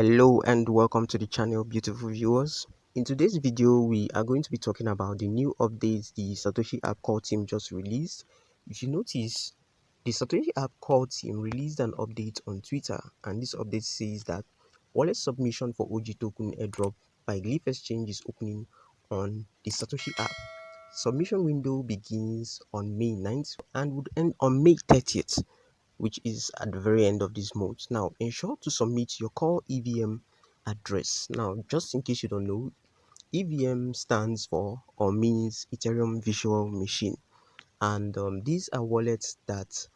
Hello and welcome to the channel, beautiful viewers. In today's video we are going to be talking about the new updates the Satoshi app core team just released. If you notice, the Satoshi app core team released an update on Twitter, and this update says that wallet submission for OG token airdrop by Glyph Exchange is opening on the Satoshi app. Submission window begins on May 9th and would end on May 30th, which is at the very end of this month. Now, ensure to submit your core EVM address. Now, just in case you don't know, EVM stands for or means Ethereum Virtual Machine, and these are wallets that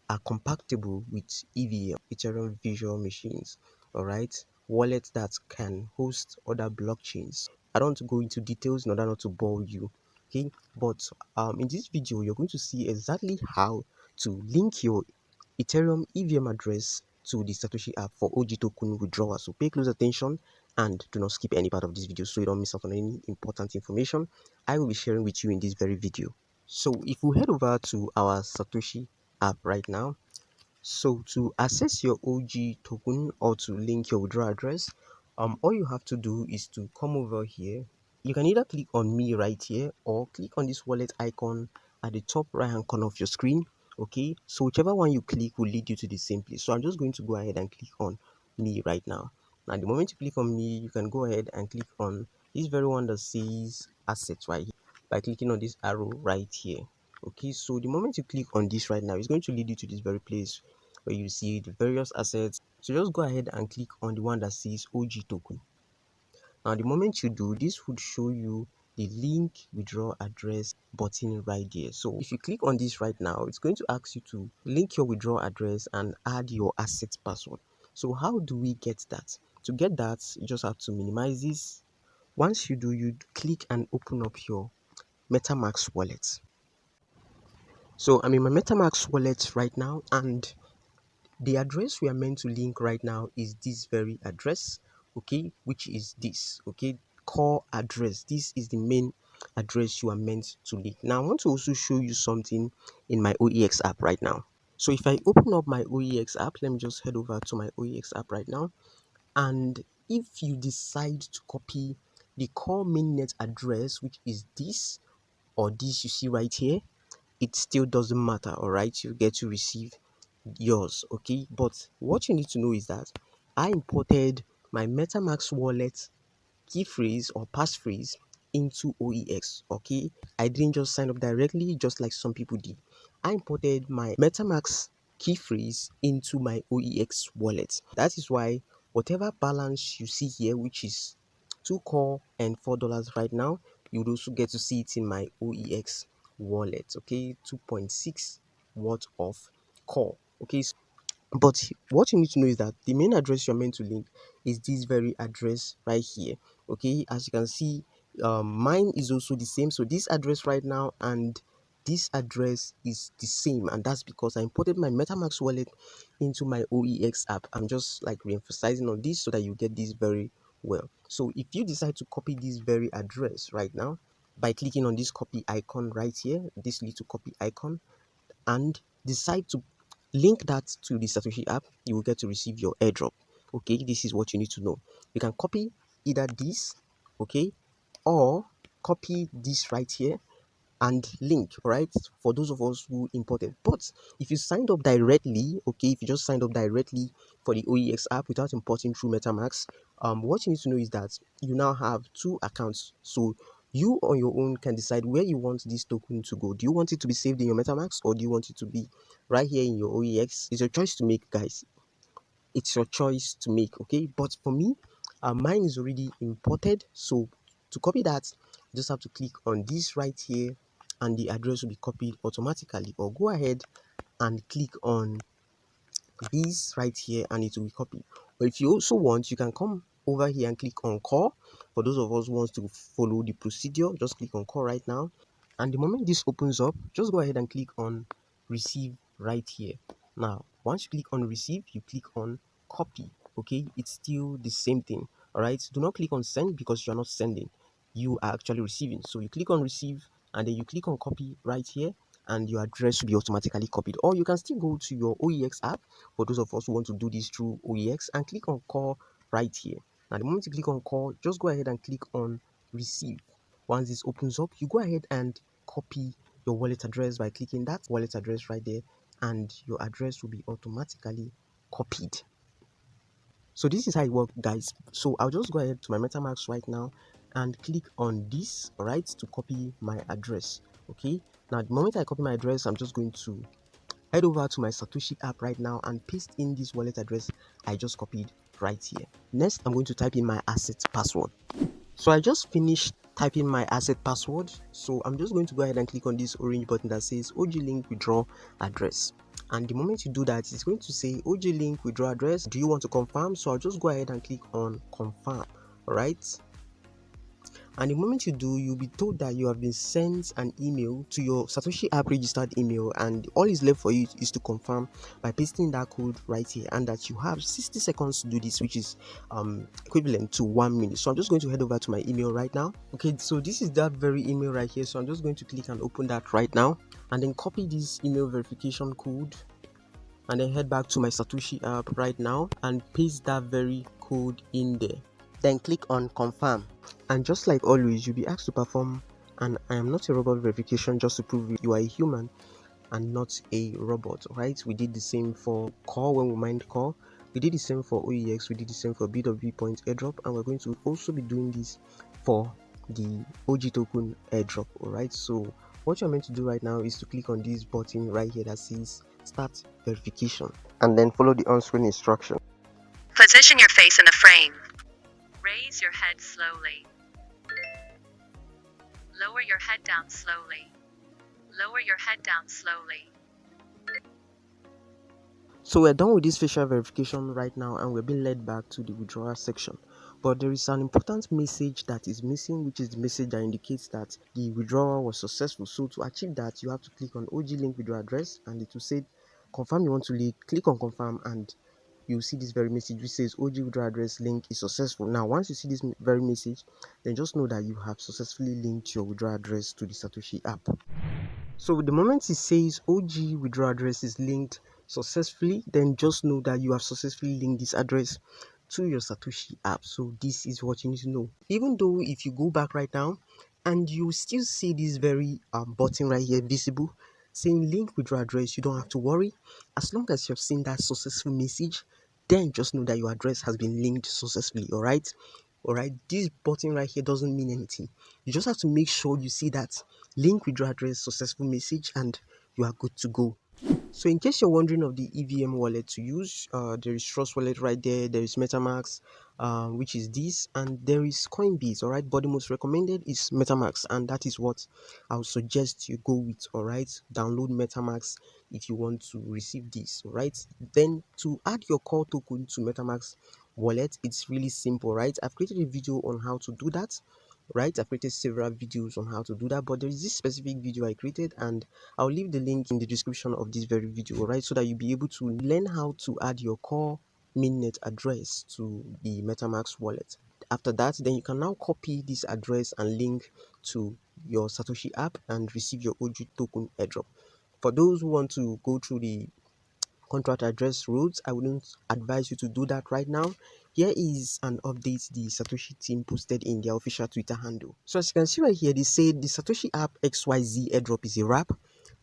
are compatible with EVM, Ethereum Virtual Machines. All right, wallets that can host other blockchains. I don't want to go into details in order not to bore you. Okay, but in this video you're going to see exactly how to link your Ethereum EVM address to the Satoshi app for OG token withdrawal. So pay close attention and do not skip any part of this video so you don't miss out on any important information I will be sharing with you in this very video. So if we head over to our Satoshi app right now, so to access your OG token or to link your withdrawal address, all you have to do is to come over here. You can either click on me right here or click on this wallet icon at the top right hand corner of your screen. Okay, so whichever one you click will lead you to the same place. So I'm just going to go ahead and click on me right now. Now the moment you click on me, you can go ahead and click on this very one that says assets right here by clicking on this arrow right here. Okay, so the moment you click on this right now, it's going to lead you to this very place where you see the various assets. So just go ahead and click on the one that says OG token. Now the moment you do, this would show you the link withdraw address button right there. So if you click on this right now, it's going to ask you to link your withdraw address and add your asset password. So how do we get that? To get that, you just have to minimize this. Once you do, you click and open up your metamask wallet. So I'm in my metamask wallet right now, and the address we are meant to link right now is this very address, okay, which is this, okay, core address. This is the main address you are meant to link. Now I want to also show you something in my OEX app right now. So if I open up my OEX app, let me just head over to my OEX app right now, and if you decide to copy the core mainnet address, which is this or this you see right here, it still doesn't matter. All right, you get to receive yours. Okay, but what you need to know is that I imported my metamask wallet key phrase or passphrase into OEX. Okay, I didn't just sign up directly just like some people did. I imported my metamask key phrase into my OEX wallet. That is why whatever balance you see here, which is 2 core and $4 right now, you would also get to see it in my OEX wallet. Okay, 2.6 worth of core. Okay, but what you need to know is that the main address you're meant to link is this very address right here. Okay, as you can see, mine is also the same. So this address right now and this address is the same, and that's because I imported my metamask wallet into my OEX app. I'm just like re-emphasizing on this so that you get this very well. So if you decide to copy this very address right now by clicking on this copy icon right here, this little copy icon, and decide to link that to the Satoshi app, you will get to receive your airdrop. Okay, this is what you need to know. You can copy either this, okay, or copy this right here and link, all right, for those of us who imported. But if you signed up directly, okay, if you just signed up directly for the OEX app without importing through metamask, what you need to know is that you now have 2 accounts. So you on your own can decide where you want this token to go. Do you want it to be saved in your metamask, or do you want it to be right here in your OEX? It's your choice to make, guys. It's your choice to make. Okay, but for me, mine is already imported, so to copy that, you just have to click on this right here and the address will be copied automatically, or go ahead and click on this right here and it will be copied. But if you also want, you can come over here and click on core. For those of us who wants to follow the procedure, just click on core right now, and the moment this opens up, just go ahead and click on receive right here. Now once you click on receive, you click on copy. Okay, it's still the same thing. All right, do not click on send because you're not sending, you are actually receiving. So you click on receive and then you click on copy right here, and your address will be automatically copied. Or you can still go to your OEX app, for those of us who want to do this through OEX, and click on core right here. Now the moment you click on call, just go ahead and click on receive. Once this opens up, you go ahead and copy your wallet address by clicking that wallet address right there, and your address will be automatically copied. So this is how it works, guys. So I'll just go ahead to my metamask right now and click on this, right, to copy my address. Okay, now the moment I copy my address, I'm just going to head over to my Satoshi app right now and paste in this wallet address I just copied right here. Next, I'm going to type in my asset password. So I just finished typing my asset password. So I'm just going to go ahead and click on this orange button that says OG link withdraw address. And the moment you do that, it's going to say OG link withdraw address. Do you want to confirm? So I'll just go ahead and click on confirm. All right. And the moment you do, you'll be told that you have been sent an email to your Satoshi app registered email, and all is left for you is to confirm by pasting that code right here, and that you have 60 seconds to do this, which is equivalent to 1 minute. So I'm just going to head over to my email right now. Okay, so this is that very email right here. So I'm just going to click and open that right now, and then copy this email verification code, and then head back to my Satoshi app right now and paste that very code in there. Then click on confirm. And just like always, you'll be asked to perform an I am not a robot verification just to prove you are a human and not a robot, right? We did the same for core when we mined core. We did the same for OEX. We did the same for BW point airdrop, and we're going to also be doing this for the OG token airdrop. All right. So what you're meant to do right now is to click on this button right here that says start verification, and then follow the on-screen instruction. Position your face in the frame. Raise your head slowly. Lower your head down slowly. Lower your head down slowly. So we're done with this facial verification right now, and we're being led back to the withdrawal section. But there is an important message that is missing, which is the message that indicates that the withdrawal was successful. So to achieve that, you have to click on OG link withdraw address, and it will say confirm you want to link. Click on confirm, and you'll see this very message which says OG withdrawal address link is successful. Now once you see this very message, then just know that you have successfully linked your withdrawal address to the Satoshi app. So the moment it says OG withdrawal address is linked successfully, then just know that you have successfully linked this address to your Satoshi app. So this is what you need to know. Even though if you go back right now and you still see this very button right here visible saying link withdrawal address, you don't have to worry. As long as you've seen that successful message, then just know that your address has been linked successfully. All right, this button right here doesn't mean anything. You just have to make sure you see that link withdraw address successful message, and you are good to go. So in case you're wondering of the EVM wallet to use, there is Trust Wallet right there, there is metamask, which is this, and there is Coinbase. All right, but the most recommended is metamask, and that is what I would suggest you go with. All right, download metamask if you want to receive this. All right, then to add your core token to metamask wallet, it's really simple. Right, I've created a video on how to do that. Right, I've created several videos on how to do that, but there is this specific video I created, and I'll leave the link in the description of this very video, right, so that you'll be able to learn how to add your core mainnet address to the metamask wallet. After that, then you can now copy this address and link to your Satoshi app and receive your OG token airdrop. For those who want to go through the contract address routes, I wouldn't advise you to do that right now. Here is an update the Satoshi team posted in their official Twitter handle. So as you can see right here, they say the Satoshi app XYZ airdrop is a wrap.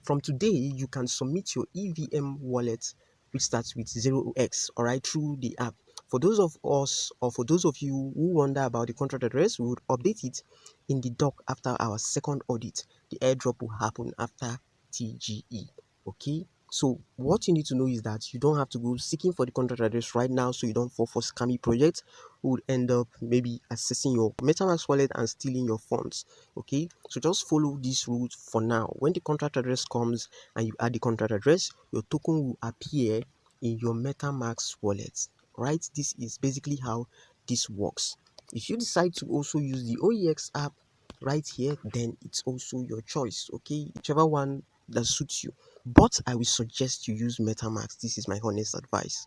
From today, you can submit your EVM wallet, which starts with 0x, all right, through the app. For those of us, or for those of you who wonder about the contract address, we would update it in the doc after our second audit. The airdrop will happen after TGE. Okay, so what you need to know is that you don't have to go seeking for the contract address right now, so you don't fall for scammy projects who would end up maybe accessing your metamask wallet and stealing your funds. Okay, so just follow this route for now. When the contract address comes and you add the contract address, your token will appear in your metamask wallet. Right, this is basically how this works. If you decide to also use the OEX app right here, then it's also your choice. Okay, whichever one that suits you, but I will suggest you use metamask. This is my honest advice.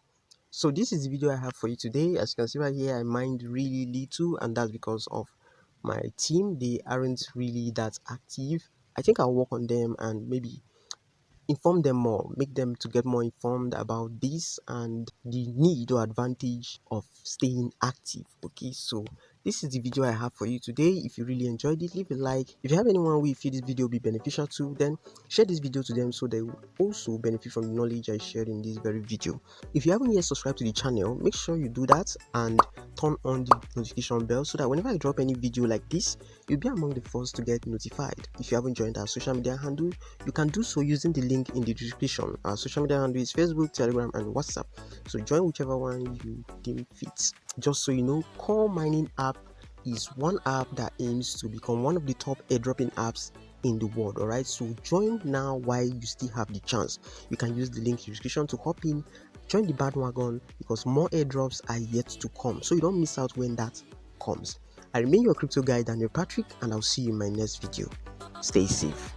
So this is the video I have for you today. As you can see right here, I mined really little, and that's because of my team. They aren't really that active. I think I'll work on them, and maybe inform them more, make them to get more informed about this and the need or advantage of staying active. Okay, so this is the video I have for you today. If you really enjoyed it, leave a like. If you have anyone who you feel this video will be beneficial to, then share this video to them so they will also benefit from the knowledge I shared in this very video. If you haven't yet subscribed to the channel, make sure you do that and turn on the notification bell so that whenever I drop any video like this, you'll be among the first to get notified. If you haven't joined our social media handle, you can do so using the link in the description. Our social media handle is Facebook, Telegram, and WhatsApp. So join whichever one you deem fit. Just so you know, Core Mining app is one app that aims to become one of the top airdropping apps in the world. Alright, so join now while you still have the chance. You can use the link in the description to hop in, join the bandwagon, because more airdrops are yet to come, so you don't miss out when that comes. I remain your crypto guy, Daniel Patrick, and I'll see you in my next video. Stay safe.